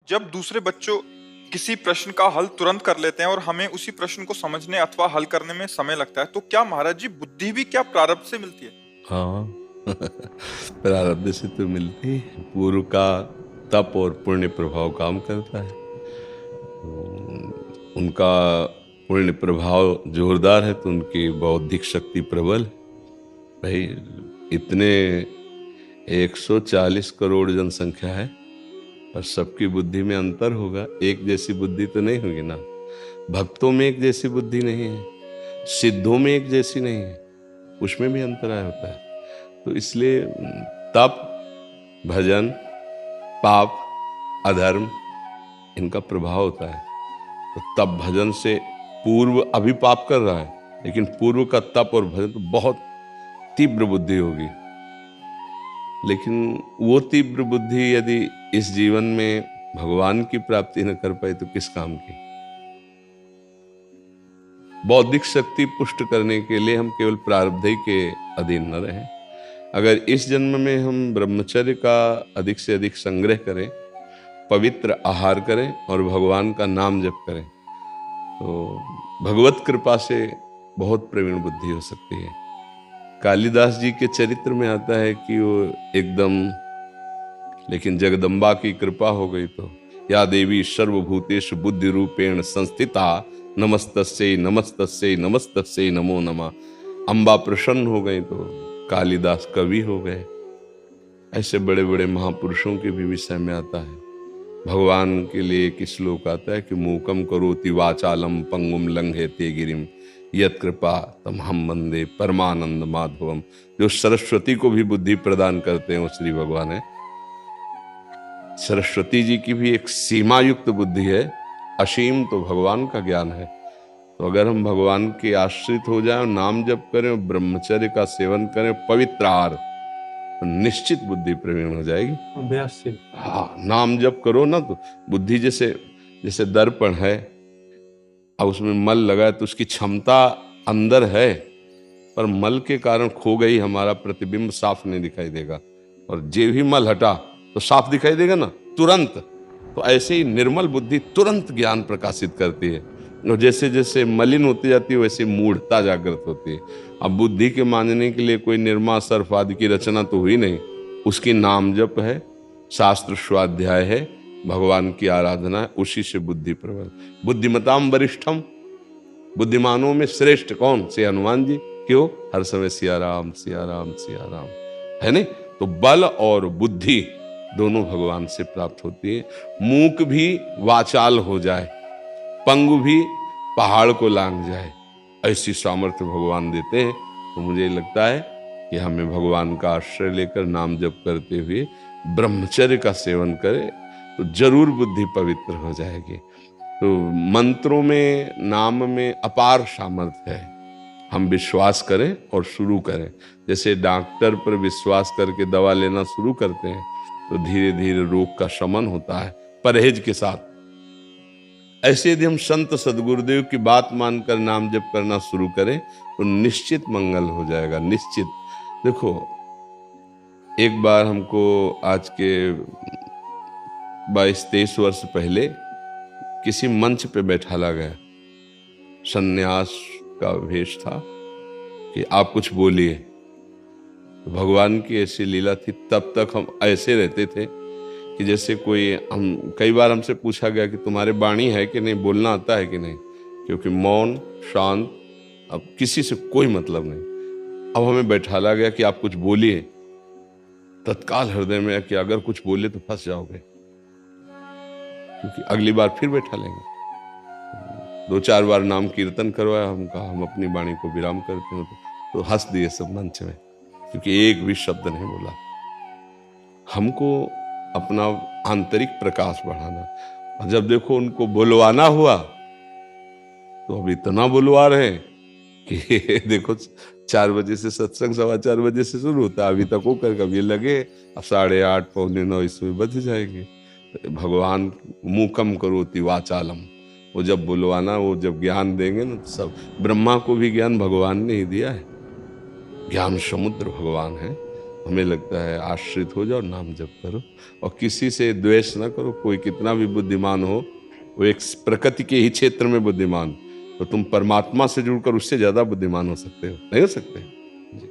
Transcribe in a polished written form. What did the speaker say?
जब दूसरे बच्चों किसी प्रश्न का हल तुरंत कर लेते हैं और हमें उसी प्रश्न को समझने अथवा हल करने में समय लगता है, तो क्या महाराज जी बुद्धि भी क्या प्रारब्ध से मिलती है? हाँ। प्रारब्ध से तो मिलती है। पूर्व का तप और पुण्य प्रभाव काम करता है। उनका पुण्य प्रभाव जोरदार है तो उनकी बौद्धिक शक्ति प्रबल है। भाई, इतने 140 करोड़ जनसंख्या है और सबकी बुद्धि में अंतर होगा। एक जैसी बुद्धि तो नहीं होगी ना। भक्तों में एक जैसी बुद्धि नहीं है, सिद्धों में एक जैसी नहीं है, उसमें भी अंतराय होता है। तो इसलिए तप, भजन, पाप, अधर्म, इनका प्रभाव होता है। तो तप भजन से पूर्व अभी पाप कर रहा है, लेकिन पूर्व का तप और भजन तो बहुत तीव्र बुद्धि होगी। लेकिन वो तीव्र बुद्धि यदि इस जीवन में भगवान की प्राप्ति न कर पाए तो किस काम की। बौद्धिक शक्ति पुष्ट करने के लिए हम केवल प्रारब्ध ही के अधीन न रहें। अगर इस जन्म में हम ब्रह्मचर्य का अधिक से अधिक संग्रह करें, पवित्र आहार करें और भगवान का नाम जप करें, तो भगवत कृपा से बहुत प्रवीण बुद्धि हो सकती है। कालिदास जी के चरित्र में आता है कि वो एकदम, लेकिन जगदम्बा की कृपा हो गई तो या देवी सर्वभूतेषु बुद्धि रूपेण संस्थिता नमस्तस्यै नमस्तस्यै नमस्तस्यै नमो नमः। अम्बा प्रसन्न हो गई तो कालिदास कवि हो गए। ऐसे बड़े बड़े महापुरुषों के भी विषय में आता है। भगवान के लिए एक श्लोक आता है कि मूकम करोति वाचालम पंगुम लंघयते गिरिम यत् कृपा तमहम वंदे परमानंद माधवम। जो सरस्वती को भी बुद्धि प्रदान करते हैं वो श्री भगवान है। सरस्वती जी की भी एक सीमा युक्त बुद्धि है, असीम तो भगवान का ज्ञान है। तो अगर हम भगवान के आश्रित हो जाएं, नाम जप करें, ब्रह्मचर्य का सेवन करें, पवित्र आहार, तो निश्चित बुद्धि प्रवीण हो जाएगी। अभ्यास से। हाँ, नाम जप करो ना तो बुद्धि जैसे जैसे दर्पण है, अब उसमें मल लगा है तो उसकी क्षमता अंदर है, पर मल के कारण खो गई, हमारा प्रतिबिंब साफ नहीं दिखाई देगा। और जे भी मल हटा तो साफ दिखाई देगा ना तुरंत। तो ऐसे ही निर्मल बुद्धि तुरंत ज्ञान प्रकाशित करती है, और जैसे जैसे मलिन होती जाती है वैसे मूढ़ता जागृत होती है। अब बुद्धि के मानने के लिए कोई निर्मा सर्फ आदि की रचना तो हुई नहीं, उसकी नाम जप है, शास्त्र स्वाध्याय है, भगवान की आराधना है, उसी से बुद्धि प्रबल। बुद्धिमताम वरिष्ठम, बुद्धिमानों में श्रेष्ठ कौन? से हनुमान जी। क्यों? हर समय सिया राम सिया राम सिया राम, है नहीं? तो बल और बुद्धि दोनों भगवान से प्राप्त होती है। मूक भी वाचाल हो जाए, पंगु भी पहाड़ को लांघ जाए, ऐसी सामर्थ्य भगवान देते हैं। तो मुझे लगता है कि हमें भगवान का आश्रय लेकर नाम जप करते हुए ब्रह्मचर्य का सेवन करें तो जरूर बुद्धि पवित्र हो जाएगी। तो मंत्रों में, नाम में अपार सामर्थ्य है। हम विश्वास करें और शुरू करें। जैसे डॉक्टर पर विश्वास करके दवा लेना शुरू करते हैं तो धीरे धीरे रोग का शमन होता है परहेज के साथ। ऐसे यदि हम संत सदगुरुदेव की बात मानकर नाम जप करना शुरू करें तो निश्चित मंगल हो जाएगा, निश्चित। देखो, एक बार हमको आज के 22-23 वर्ष पहले किसी मंच पे बैठाला गया, सन्यास का वेश था कि आप कुछ बोलिए। तो भगवान की ऐसी लीला थी, तब तक हम ऐसे रहते थे कि जैसे कोई, हम कई बार हमसे पूछा गया कि तुम्हारे वाणी है कि नहीं, बोलना आता है कि नहीं, क्योंकि मौन शांत, अब किसी से कोई मतलब नहीं। अब हमें बैठाला गया कि आप कुछ बोलिए। तत्काल हृदय में कि अगर कुछ बोले तो फंस जाओगे, क्योंकि अगली बार फिर बैठा लेंगे। 2-4 बार नाम कीर्तन करवाया, हम कहा हम अपनी वाणी को विराम करते हैं, तो हंस दिए सब मंच में, क्योंकि एक भी शब्द नहीं बोला। हमको अपना आंतरिक प्रकाश बढ़ाना, और जब देखो उनको बुलवाना हुआ तो अब इतना बुलवा रहे हैं कि देखो 4 बजे से सत्संग 4:15 बजे से शुरू होता है, अभी तक होकर कभी लगे अब 8:30 8:45 इसमें बज जाएंगे। भगवान मूकम करोति वाचालम, वो जब बुलवाना, वो जब ज्ञान देंगे ना, तो सब, ब्रह्मा को भी ज्ञान भगवान ने ही दिया है, ज्ञान समुद्र भगवान है। हमें लगता है आश्रित हो जाओ, नाम जप करो और किसी से द्वेष ना करो। कोई कितना भी बुद्धिमान हो, वो एक प्रकृति के ही क्षेत्र में बुद्धिमान, तो तुम परमात्मा से जुड़कर उससे ज्यादा बुद्धिमान हो सकते हो? नहीं हो सकते।